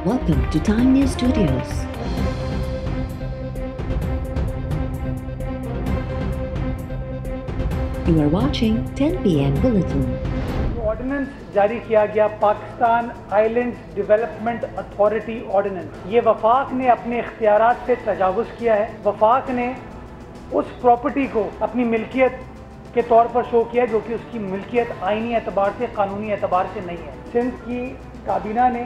Welcome to Time News Studios. You are watching 10 PM Bulletin. Ordinance जारी किया गया Pakistan islands development authority ordinance, ये वफाक ने अपने इख्तियारात से तजावुज़ किया है। वफाक ने उस प्रॉपर्टी को अपनी मिल्कियत के तौर पर शो किया जो कि उसकी मिल्कियत आईनी एतबार से, कानूनी एतबार से नहीं है। सिंध की काबीना ने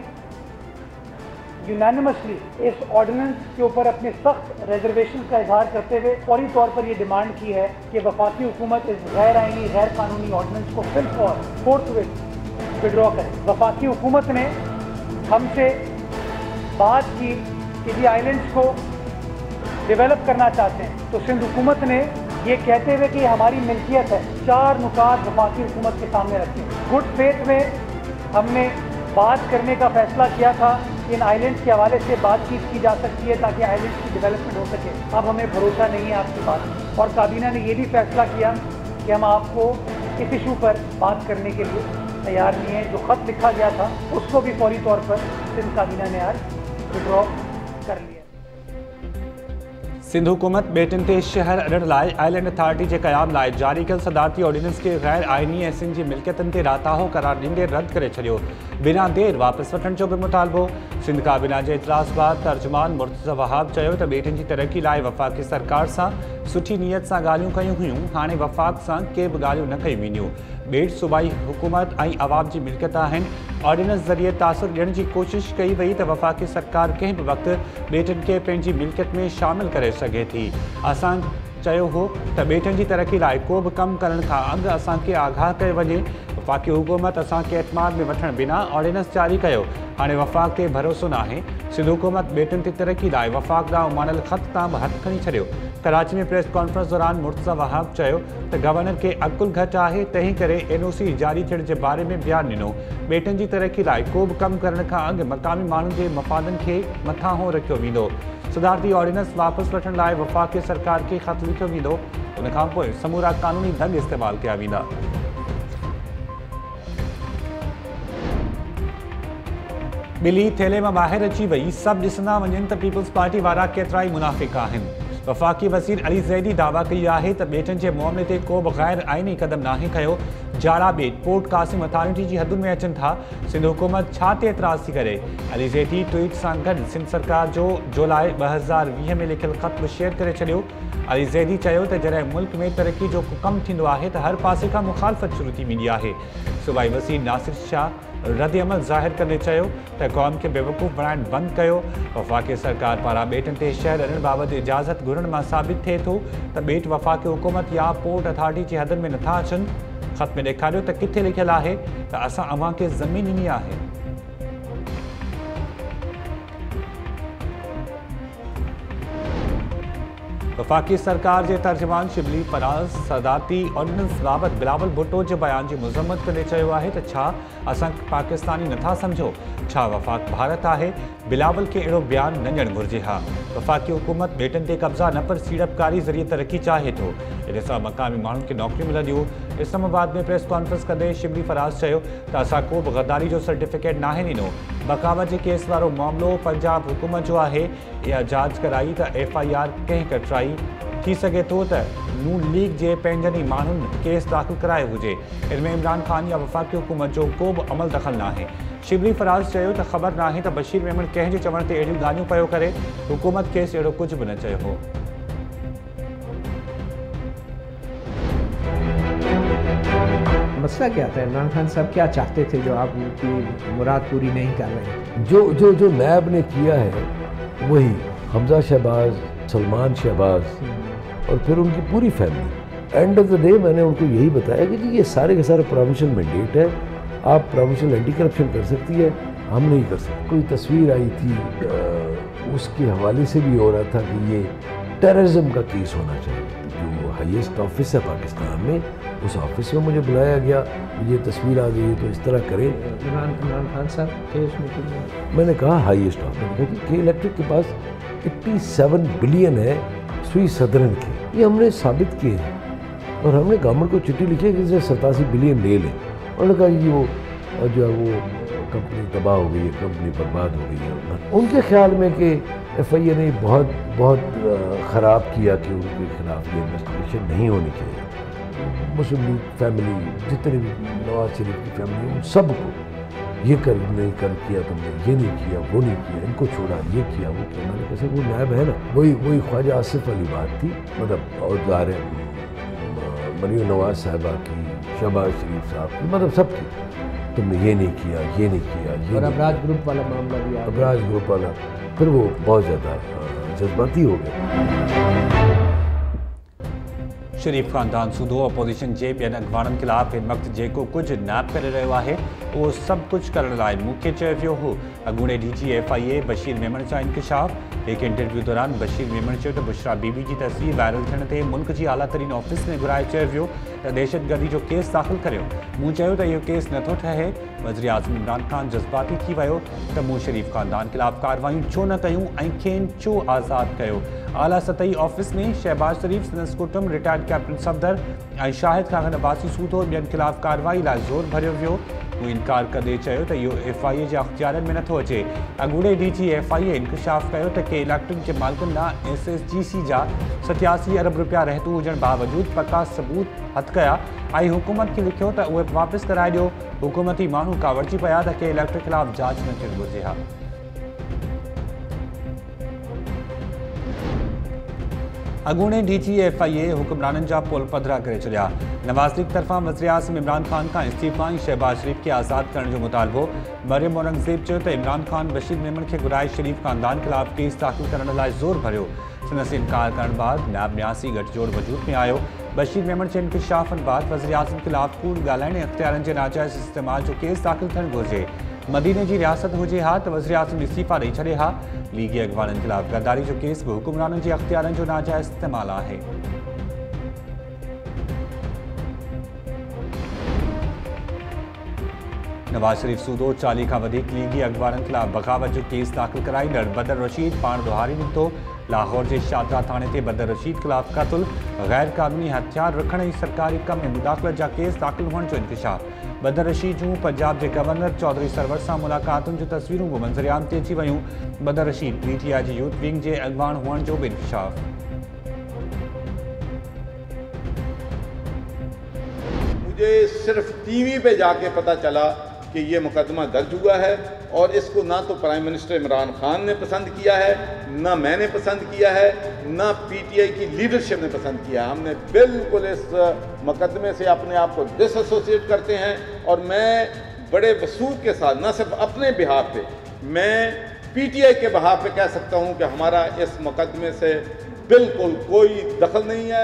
यूनानिमसली इस ऑर्डिनेंस के ऊपर अपने सख्त रिजर्वेशन का इजहार करते हुए फौरी तौर पर यह डिमांड की है कि वफाकी हुकूमत इस गैर आइनी गैर कानूनी ऑर्डिनेंस को फिलफौर फोर्थविथ विड्रॉ करे। वफाकी हुकूमत ने हमसे बात की कि ये आइलैंड्स को डेवलप करना चाहते हैं, तो सिंध हुकूमत ने ये कहते हुए कि हमारी मिल्कियत है, 4 नुकात वफाकी हुकूमत के सामने रखे। गुड फेथ में हमने बात करने का फैसला किया था कि इन आइलैंड्स के हवाले से बातचीत की जा सकती है ताकि आइलैंड्स की डेवलपमेंट हो सके। अब हमें भरोसा नहीं है आपकी बात में, और काबीना ने ये भी फैसला किया कि हम आपको इस इशू पर बात करने के लिए तैयार नहीं है। जो ख़त लिखा गया था उसको भी फौरी तौर पर सिंध काबीना ने आज विड्रॉ कर लिया। सिंध हुकूमत बेटन ते शहर अॾण लाइ आइलैंड अथॉरिटी के क़याम लाइ जारी कल सदारती ऑर्डिनेंस के गैर आइनी ऐं सिंध जी मिल्कियतनि ते राताहो करार ॾींदे रद्द करे छॾियो। बिना देर वापस वठण जो भी मुतालबो। सिंध काबीना जे इतलास बाद तर्जुमान मुर्तज़ा वहाब चयो त बेटन जी तरक्की लाइ वफ़ाक़ी सरकार सां सुठी नीयत सां ॻाल्हियूं कयूं हुयूं, हाणे वफ़ाक़ सां के बि ॻाल्हियूं न कयूं वेंदियूं। बेट सूबाई हुकूमत ऐं अवाम जी मिल्कियत आहिनि। ऑर्डिनेंस ज़रिए तासुर ॾियण जी कोशिश कई वई त वफ़ाक़ी सरकार कंहिं बि वक़्तु बेटनि खे पंहिंजी मिल्कियत में शामिल करे सघे थी। असां चयो हो त बेटनि जी तरक्की लाइ को बि कमु करण खां अॻु असांखे आगाह कयो वञे। वफ़ाक़ी हुकूमत असांखे एतमाद में वठण बिना ऑर्डिनेंस जारी कयो। हाणे वफ़ाक़ ते भरोसो न आहे। सिंध हुकूमत बेटनि ते तरक्की लाइ वफ़ाक़ ॾांहुं मानल ख़त तां बि हथु खणी छॾियो। कराची में प्रेस कॉन्फ्रेंस दौरान मुर्तज़ा वहाब चयो त गवर्नर खे अकुल घटि आहे, तंहिं करे NOC जारी थियण जे बारे में बयानु ॾिनो। बेटनि जी तरक्की लाइ को बि कमु करण खां अॻु मक़ामी माण्हुनि जे मफ़ादनि खे मथां रखियो वेंदो। सदारती ऑर्डिनेंस वापसि वठण लाइ वफ़ाक़ी सरकार खे ख़त लिखियो वेंदो। उन खां पोइ समूरा क़ानूनी ढंग इस्तेमालु कया वेंदा। ॿिली थेले मां ॿाहिरि अची वई, सभु ॾिसंदा वञनि त पीपल्स पार्टी वारा केतिरा ई मुनाफ़िक़ आहिनि। वफ़ाक़ी वज़ीर अली ज़ैदी दावा कई आहे त बेटनि जे मामले ते को बि गैर आइनी क़दम नाहे खयो। जाड़ा बेट पोर्ट कासिम अथॉरिटी जी हदुनि में अचनि था। सिंध हुकूमत छा ते एतिराज़ थी करे? अली ज़ैदी ट्वीट सां गॾु सिंध सरकार जो जुलाई 2020 में लिखियलु ख़त बि शेयर करे छॾियो। अली ज़ैदी चयो त जॾहिं मुल्क में तरक्की जो कमु थींदो आहे त हर पासे खां मुखालफ़त शुरू थी वेंदी आहे। सूबाई वज़ीर नासिर शाह रद्द अमल ज़ाहिर कंदे चयो त क़ौम खे बेवकूफ़ बणाइण बंदि कयो। वफ़ाक़ी सरकार पारां बेटनि ते शहर अॾण बाबति इजाज़त घुरण मां साबित थिए थो त बेट वफ़ाक़ी हुकूमत या पोर्ट अथॉरिटी जी हदनि में नथा अचनि। ख़त में ॾेखारियो त किथे लिखियलु आहे त असां अव्हां खे ज़मीन ॾिनी आहे। वफ़ाक़ी सरकार जे तर्जुमान शिबली फराज़ सदारती ऑर्डिनेंस बाबति बिलावल भुट्टो जे बयान जी मज़म्मत कंदे चयो आहे त छा असां पाकिस्तानी नथा सम्झो? छा वफ़ाक़ भारत आहे? बिलावल खे अहिड़ो बयानु न ॾियणु घुरिजे हा। वफ़ाक़ी हुकूमत बेटनि ते कब्ज़ा न पर सीड़पकारी ज़रिए तरक्की चाहे थो। इन सां मक़ामी माण्हुनि खे नौकरियूं मिलंदियूं। इस्लामाबाद में प्रेस कॉन्फ्रेंस कंदे शिबली फराज़ चयो त असां को बि गद्दारी जो सर्टिफिकेट नाहे ॾिनो। बग़ावत जे केस वारो मामिलो पंजाब हुकूमत जो आहे। इहा जांच कराई त FIR कंहिं कटराई थी सघे थो त नून लीग जे पंहिंजनि ई माण्हुनि केस दाख़िल करायो हुजे। इनमें इमरान खान या वफ़ाक़ी हुकूमत जो को बि अमल दख़ल न आहे। शिबली फराज़ चयो त ख़बर नाहे त बशीर मेमन कंहिंजे चवण ते अहिड़ियूं ॻाल्हियूं पियो करे। हुकूमत खेसि अहिड़ो कुझु बि न चयो हो। मसला क्या था? इमरान खान साहब क्या चाहते थे जो आप उनकी मुराद पूरी नहीं कर रहे? जो नैब ने किया है वही हमजा शहबाज, सलमान शहबाज और फिर उनकी पूरी family. End of the day मैंने उनको यही बताया कि जी ये सारे के सारे प्रोविंशियल मैंडेट है, आप प्रोविंशियल एंटी करप्शन कर सकती है, हम नहीं कर सकते। कोई तस्वीर आई थी उसके हवाले से भी हो रहा था कि ये टेररिज्म का केस होना चाहिए। जो हाईएस्ट ऑफिस है पाकिस्तान में, उस ऑफिस में मुझे बुलाया गया, ये तस्वीर आ गई है तो इस तरह करें। इमरान खान साहब थे उसमें? मैंने कहा हाईएस्ट ऑफिस के इलेक्ट्रिक के पास 87 बिलियन है सुई सदरन के, ये हमने साबित किए हैं। और हमने गवर्नमेंट को चिट्ठी लिखी कि 87 बिलियन ले लें। उन्होंने कहा कि वो जो है वो कंपनी तबाह हो गई है, कंपनी बर्बाद हो गई है। उनके ख्याल में कि FIA ने बहुत बहुत ख़राब किया कि उनके खिलाफ ये इन्वेस्टिगेशन नहीं होनी चाहिए। मुस्लिम लीग फैमिली, जितने भी नवाज शरीफ की फैमिली, उन सबको ये कर नहीं कर किया, तुमने ये नहीं किया, वो नहीं किया, इनको छोड़ा, ये किया, वो किया। मैंने कैसे वो नायब है ना, वही ख्वाजा आसिफ वाली बात थी, मतलब और ज़ाहिर मरियम नवाज साहिबा की, शहबाज शरीफ साहब की, मतलब सबकी, तुमने ये नहीं किया, ये नहीं किया, ये और नहीं अबराज ग्रुप वाला मामला भी आ गया। अबराज ग्रुप वाला, फिर वो बहुत ज़्यादा जज्बाती हो गया। शरीफ ख़ानदान सूदो अपोजिशन जे ॿियनि अॻवाननि ख़िलाफ़ हिन वक़्तु जेको कुझु नाप करे रहियो आहे उहो सभु कुझु करण लाइ मूंखे चयो वियो हो। अॻूणे DG FIA बशीर मेमण सां इंकशाफ़। हिकु इंटरव्यू दौरान बशीर मेमण चयो त बुशरा बीबी जी तस्वीर वायरल थियण ते मुल्क जी आला तरीन ऑफिस में घुराए चयो वियो त दहशतगर्दी जो केस दाख़िल करियो। मूं चयो त इहो केस नथो ठहे। वज़ीर आज़म इमरान ख़ान जज़्बाती थी वियो त मूं शरीफ ख़ानदान ख़िलाफ़ कार्रवाइयूं छो न कयूं ऐं खेनि छो आज़ादु कयो। आला सतही ऑफिस में शहबाज शरीफ, संदसि कुटुंब, रिटायर्ड कैप्टन सफदर ऐं शाहिद खान अब्बासी सूदो ॿियनि ख़िलाफ़ कार्रवाई लाइ ज़ोर भरियो वियो। हू इनकार कंदे चयो त इहो FIA जे अख़्तियारनि में नथो अचे। अॻूणे DG FIA इंकशाफ़ कयो त के इलेक्ट्रिक जे मालिकनि ॾांहुं SSGC जा 87 अरब रुपया रहतू हुजण बावजूद पका सबूत हथ कया ऐं हुकूमत खे लिखियो त उहे वापसि कराए ॾियो। हुकूमती माण्हू कावड़जी पिया त के इलेक्ट्रिक ख़िलाफ़ जांच न थियणु घुरिजे हा। अॻूणे DG FIA हुक्मराननि जा पोल पधरा करे छॾिया। नवाज़ लीग तरफ़ां वज़ीर आज़म इमरान ख़ान खां इस्तीफ़ा ऐं शहबाज शरीफ खे आज़ादु करण जो मुतालबो। मरियम औरंगज़ेब चयो त इमरान ख़ान बशीर मेमण खे घुराए शरीफ ख़ानदान ख़िलाफ़ केस दाख़िल करण लाइ ज़ोर भरियो। संदसि इनकार करण बाद नायब न्यासी गठजोड़ वजूद में आयो। बशीर मेमण जे इंकशाफ़नि बाद वज़ीर आज़म ख़िलाफ़ कूड़ ॻाल्हाइण ऐं अख़्तियारनि जे नाजाइज़ इस्तेमाल जो केस दाख़िल थियणु घुरिजे। मदीने जी रियासत हुजे हा त वज़ीर आज़म इस्तीफ़ा ॾेई छॾे हा। लीगी अॻवाननि ख़िलाफ़ गद्दारी जो केस बि हुक्मराननि जे अख़्तियारनि जो नाजाइज़ इस्तेमाल आहे। नवाज शरीफ सूदो 40 खां वधीक लीगी अॻवाननि ख़िलाफ़ बग़ावत जो केस दाख़िल कराईंदड़ बदर रशीद पाण दोहारी निकितो। लाहौर जे शादरा थाणे ते बदर रशीद ख़िलाफ़ क़त्ल, गैर क़ानूनी हथियार रखण ऐं सरकारी कम में मुदाख़लत जा केस दाख़िल हुअण जो इंकशाफ़। बदर रशीद जूं पंजाब जे गवर्नर चौधरी सरवर सां मुलाक़ातुनि जूं तस्वीरूं बि मंज़रिआम ते अची वयूं। बदर रशीद PTI जी यूथ विंग जे अॻवान हुअण जो बि इंकशाफ़। मुझे सिर्फ TV पे जाके पता चला कि ये मुकदमा दर्ज हुआ है और इसको ना तो प्राइम मिनिस्टर इमरान खान ने पसंद किया है, ना मैंने पसंद किया है, ना PTI की लीडरशिप ने पसंद किया। हमने बिल्कुल इस मुकदमे से अपने आप को डिसएसोसिएट करते हैं और मैं बड़े वसूख के साथ न सिर्फ अपने बिहाफ पे, मैं PTI के बिहाफ पे कह सकता हूँ कि हमारा इस मुकदमे से बिल्कुल कोई दखल नहीं है।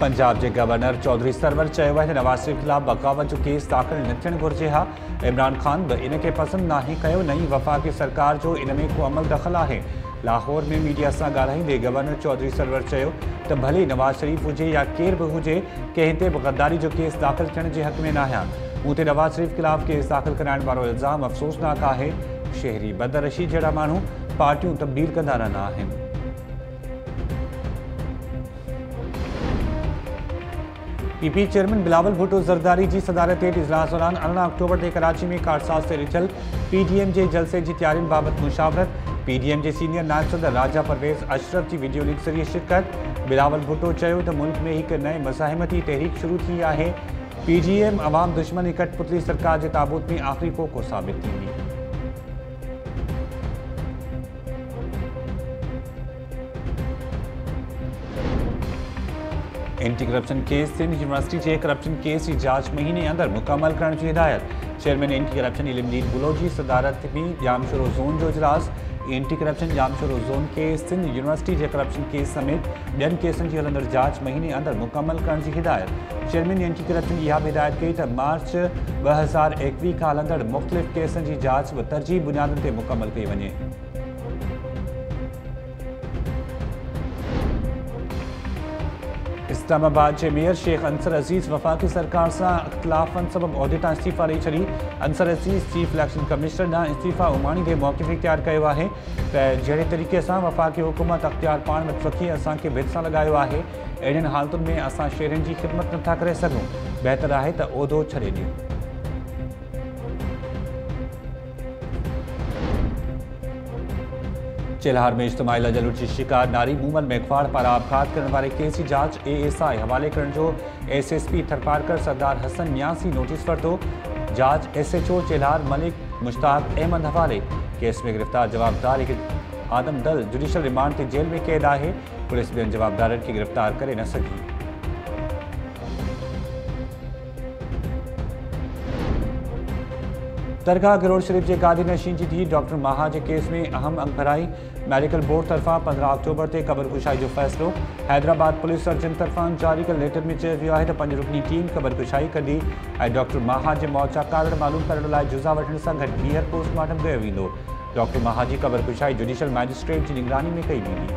पंजाब के गवर्नर चौधरी सरवर चयो आहे त नवाज़ शरीफ ख़िलाफ़ बग़ावत जो केस दाख़िल न थियणु घुरिजे हा। इमरान ख़ान बि इन खे पसंदि नाहे कयो, न ई वफ़ाक़ी सरकार जो इन में को अमल दख़ल आहे। लाहौर में मीडिया सां ॻाल्हाईंदे गवर्नर चौधरी सरवर चयो त भले नवाज़ शरीफ हुजे या केर बि हुजे, के हिते बि गद्दारी जो केस दाख़िल थियण जे हक़ में न आहियां। मूं ते नवाज़ शरीफ ख़िलाफ़ केस दाख़िल कराइण वारो इल्ज़ाम अफ़सोसनाक आहे। शहरी बदर रशीद जहिड़ा माण्हू पार्टियूं तब्दील कंदा रहंदा आहिनि। PP चेयरमैन बिलावल भुट्टो ज़रदारी जी सदारत हेठि इजलास दौरान 18 अक्टूबर ते कराची में कारसाज़ ते रिथियल PDM जे जलसे जी तैयारियुनि बाबति मुशावरत। PDM जे सीनियर नायब सदर राजा परवेज़ अशरफ जी वीडियो लिंक ज़रिए शिरकत। बिलावल भुट्टो चयो त मुल्क में हिकु नए मज़ाहिमती तहरीक शुरू थी आहे। PDM अवाम दुश्मन कठपुतली सरकार जे ताबूत में आख़िरी कोको साबित थींदी। Anti corruption case Sindh university के करप्शन केस की जांच महीने अंदर मुकम्मल करण की हिदायत। Chairman anti corruption Ilmuddin Bullo जी सदारत में जामशोरो ज़ोन जो इजलास। एंटी करप्शन जामशोरो ज़ोन के सिंध यूनिवर्सिटी के करप्शन केस समेत ॿियनि केसनि जी हलंदड़ जांच महीने अंदर मुकम्मल करण की हिदायत। चेयरमैन एंटी करप्शन इहा भी हिदायत कई त मार्च 2021 खां हलंदड़ मुख़्तलिफ़ केसनि जी जांच बि तरजीह बुनियादुनि ते मुकम्मल कई वञे। इस्लामाबाद के मेयर शेख अंसर अज़ीज़ वफ़ाक़ी सरकार से इख्तिलाफ़नि सबब उहिदे तां इस्तीफ़ा ॾेई छॾी। अंसर अज़ीज़ चीफ इलेक्शन कमिश्नर ॾांहुं इस्तीफ़ा उमाणींदे मौक़िफ़ इख्तियार कयो आहे त जहिड़े तरीक़े सां वफ़ाक़ी हुकूमत अख़्तियार पाण वटि रखी असांखे भित सां लॻायो आहे, अहिड़ियुनि हालतुनि में असां शहरनि जी ख़िदमत नथा करे सघूं। बहितर आहे त उहिदो छॾे ॾियूं। चेलहार में इज्तिमाई लजलुट जी शिकार नारी मूमल मेघवाड़ पारा आपघात करने वाले केस की जांच ASI हवाले करण जो SSP थरपारकर सरदार हसन न्यासी नोटिस वरतो। जांच SHO चेलहार मलिक मुश्ताक अहमद हवाले। केस में गिरफ्तार जवाबदार एक आदम दल जुडिशल रिमांड ते जेल में कैद है। पुलिस बिन जवाबदारन की गिरफ्तार करे न सकी। दरगाह गिरोड शरीफ के गादी नशीन की थी डॉक्टर माहा के केस में अहम अंग भराई। मेडिकल बोर्ड तरफा 15 अक्टूबर से कबरकुशाई जो फैसलो। हैदराबाद पुलिस सर्जन तरफा जारी कल लेटर में चयो वियो है तो 5 रुकनी टीम कबरकुशाई कंदी ऐं डॉक्टर माहा के मौत जा कारण मालूम करण लाइ जुज़ा वठण सां गॾु ॿीहर पोस्टमार्टम कयो वेंदो। डॉक्टर माहा की कबरकुशाई जुडिशल मैजिस्ट्रेट की निगरानी में कई वेंदी।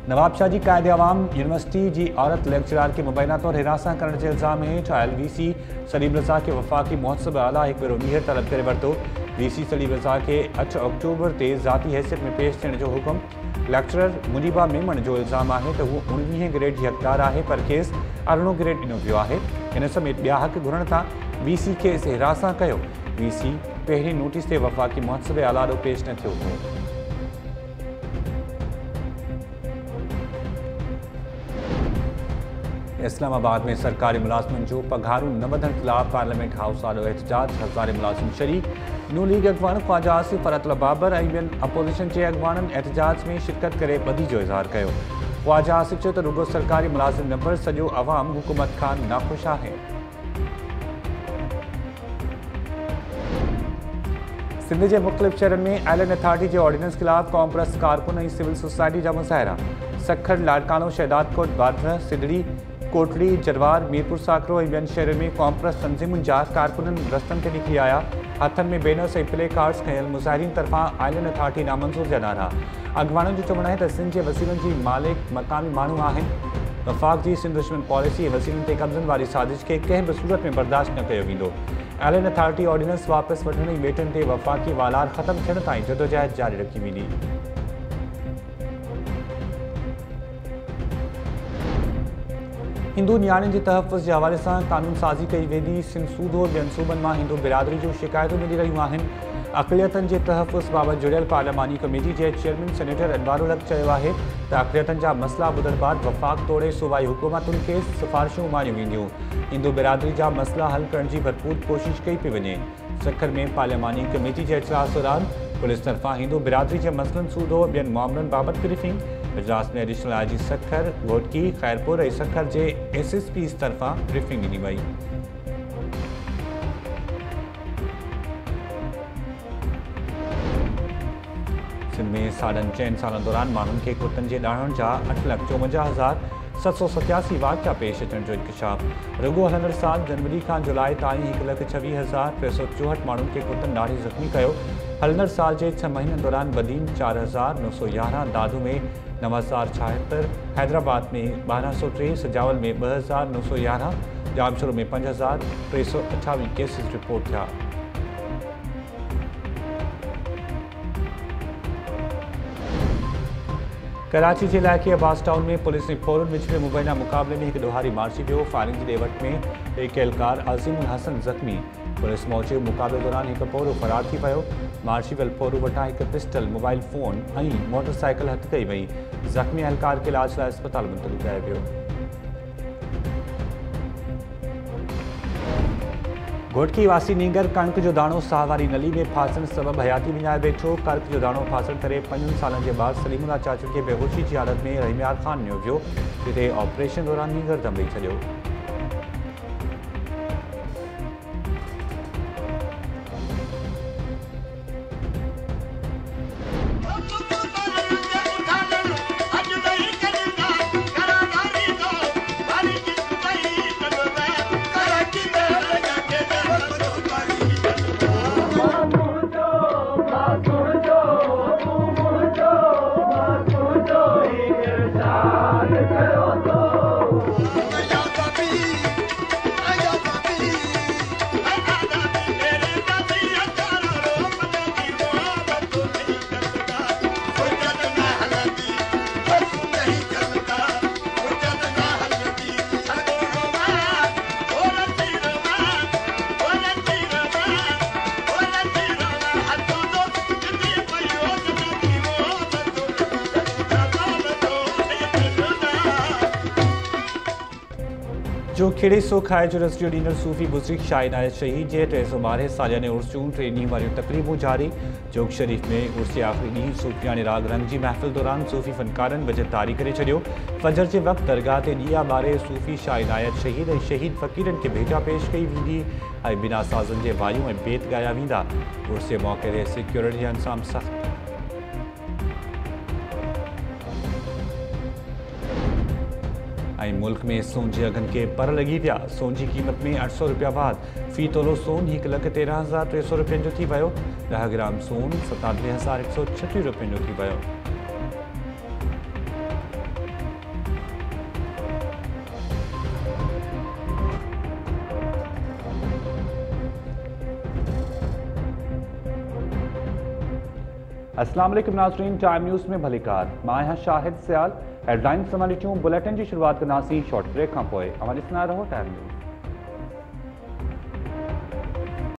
नवाबशाह जी कायदे अवाम यूनिवर्सिटी की औरत लेक्चरार के मुबैना तौर हिरासत करण के इल्ज़ाम हेठ आयल VC सलीम रज़ा के वफ़ाक़ी मुहतसिब आला एक भेरो ॿीहर तलब करे वरितो। VC सलीम रज़ा के 8 अक्टूबर ते ज़ाती हैसियत में पेश थियण जो हुकुम। लेक्चरर मुनीबा मेमन जो इल्ज़ाम है तो वो 19 ग्रेड की हक़दार है पर केस 18 ग्रेड ॾिनो वियो है। इन समेत ॿिया हक़ घुरण तां VC खेसि हिरासत कयो। VC पहिरीं नोटिस ते वफ़ाक़ी मुहतसिब आला ॾो पेश न थियो हो। इस्लामाबाद में सरकारी मुलाजमन जो पघारूं न वधण खिलाफ पार्लियामेंट हाउस आॾो एहतजाज। हज़ारे मुलाजिम शरीक। नून लीग अगवान ख्वाजा आसिफ फरतुल्ला बाबर ऐं ॿियनि अपोजिशन के अगवाननि एहतजाज में शिरकत करे ॿधी जो इज़हार कयो। ख्वाजा आसिफ चयो त रुगो सरकारी मुलाजिम न पर सॼो अवाम हुकूमत खां नाख़ुश आहे। सिंध के मुख़्तलिफ़ शहरनि में आइलैंड अथॉरिटी के ऑर्डिनेंस खिलाफ कॉमप्रस कारकुन ऐं सिविल सोसाइटी जा मुज़ाहिरा। सखर लाड़कानो शहदादकोट बादरा सिदड़ी कोटली जरवार मीरपुर साकरो ऐं ॿियनि शहरनि में कॉमप्रस तंज़ीमुनि जा कारकुननि रस्तनि ते निकिरी आया। हथनि में बैनर्स ऐं प्ले कार्ड्स खयल मुज़ाहिरीन तरफ़ां आइलैंड अथॉरिटी नामंज़ूर जा नारा। अॻवाननि जो चवणु आहे त सिंध जे वसीलनि जी मालिक मक़ामी माण्हू आहिनि। वफ़ाक़ जी सिंध दुश्मन पॉलिसी ऐं वसीलनि ते कब्ज़नि वारी साज़िश खे कंहिं बि सूरत में बर्दाश्त न कयो वेंदो। आइलैंड अथॉरिटी ऑर्डिनेंस वापसि वठण जी वेटनि ते वफ़ाक़ी वालार ख़त्म थियण ताईं जदोजहद जारी रखी वेंदी। हिंदू नियाणियुनि जे तहफ़्फ़ुज़ जे हवाले सां क़ानून साज़ी कई वेंदी। सिंध सूदो ॿियनि सूबनि मां हिंदू बिरादरी जूं शिकायतूं मिली रहियूं आहिनि। अक़लियतनि जे तहफ़्फ़ुज़ बाबति जुड़ियल पार्लियामानी कमेटी जे चेयरमैन सेनेटर अनवारुल हक़ चयो आहे त अक़लियतनि जा मसइला ॿुधण बाद वफ़ाक़ तोड़े सूबाई हुकूमतुनि खे सिफ़ारिशूं मानियूं वेंदियूं। हिंदू बिरादरी जा मसइला हल करण जी भरपूर कोशिश कई पई वञे। सखर में पार्लियामानी कमेटी जे इजलास दौरान पुलिस तरफ़ां हिंदू बिरादरी जे मसइलनि सूदो ॿियनि मामलनि बाबति ब्रीफिंग। इजलास में एडिशनल IG सखर घोटकी खैरपुर ऐं सखर जे SSP तरफ़ां ब्रीफिंग ॾिनी वई। सिंध में साढनि 4 सालनि दौरान माण्हुनि खे कुतनि जे ॾाणण जा 8,54,787 वाक़िया पेश अचण जो इंकशाफ। रुगो हलंदड़ साल जनवरी खां जुलाई ताईं 1,26,364 माण्हुनि खे कुतनि ॾाढी ज़ख़्मी कयो। हलंदड़ साल जे 6 महीननि दौरान बदीन 4,911, दादू में 9,076, हैदराबाद में 1,203, सजावल में 2,911, जामशोर में 5,328 केसेस रिपोर्ट थिया। कराची के इलाइक़े अब्बास टाउन में पुलिस ने फोरन विच में मुबैना मुक़ाबले में एक ॾोहारी मार्ची वियो। फायरिंग की ॾेवट में एक एहलकार अज़ीमुल हसन ज़ख़्मी। पुलिस मौजूद मुक़ाबले दौरान एक पोरो फरार थी पियो। मार्ची वियल पोरू वटां एक पिस्टल, मोबाइल फ़ोन ऐं मोटरसाइकिल हथ कई वई। ज़ख़्मी एहलकार के इलाज लाइ अस्पताल मुंतक़िल कयो वियो। घोटकी वासी नींगर कणक जो दाणो साह वारी नली में फासण सबब हयाती विञाए वेठो। कणक जो दाणो फासण करे 5 सालनि जे बाद सलीमुल्ला चाचू खे बेहोशी जी हालत में रहीमयार खान नियो वियो, जिते ऑपरेशन दौरान नींगर दम ॾेई छॾियो। जो खेड़े सुख है जो रस्टियो डीनर सूफ़ी बुज़ुर्ग शाइन आयत शहीद जे 312 सालियाने उर्स जूं 3 ॾींहं वारियूं तक़रीबूं जारी। जोग शरीफ में उर्स आख़िरी ॾींहुं सूफ़ियाने राग रंग जी महफ़िल दौरान सूफ़ी फ़नकारनि वजह तारी करे छॾियो। फजर जे वक़्तु दरगाह ते ॾिया ॿारे सूफ़ी शाइन आयत शहीद ऐं शहीद फ़क़ीरनि खे भेटा पेश कई वेंदी ऐं बिना साज़नि जे वायूं ऐं बेत ॻाया वेंदा। उर्स जे मौक़े ते सिक्योरिटी जा इंतज़ाम सख़्त। मुल्क में सोन के अघन के पर लगी पिया। सोन की कीमत में 800 रुपया बाद फी तोलो सोन 1,13,300 रुपये जो थी वियो। 10 ग्राम सोन 97,136 रुपये जो थी वियो। अस्सलाम वालेकुम नाज़रीन, टाइम न्यूज़ में भलीकार मां आहियां शाहिद सियाल। हेडलाइन समालिटियूं बुलेटिन की शुरुआत कंदासीं शॉर्ट ब्रेक खां पोइ। अवां ॾिसंदा रहो टाइम न्यूज़।